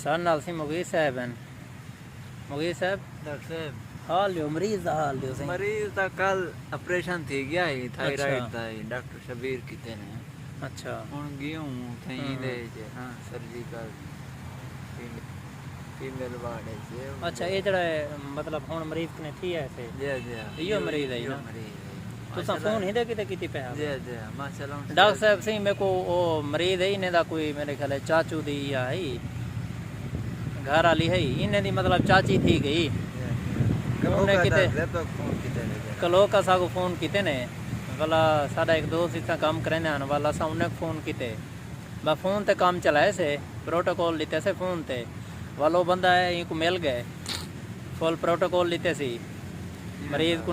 सन नाल सी मुगीर साहब हैं। मुगीर साहब डॉक्टर साहब हाल लियो मरीज दा हाल लियो सही। मरीज का कल ऑपरेशन थी गया ही थायराइड अच्छा। दा ही डॉक्टर शबीर किते ने अच्छा हुन गयो हूं थई दे जे हां सर्जिकल फीमेल वार्ड है जे अच्छा ये जड़ा मतलब हुन मरीज ने थी है से जी जी इयो मरीज है ना तुसा फोन हिंदे किते कीती पे जी जी माशाल्लाह डॉक्टर साहब सही मेरे को वो मरीज है इन्हें दा कोई मेरे ख्याल है चाचू दी या है घर वाली है इन्हें दी मतलब चाची थी गई उन्हें किते कलो का सागो फोन किते ने वाला साडा एक दोस्त इतना काम करने आने वाला सा उन्हें फोन किते बा फोन ते काम चलाए से प्रोटोकॉल लेते से फोन ते वालो बंदा है इनको मिल गए फुल प्रोटोकॉल लेते सी मरीज को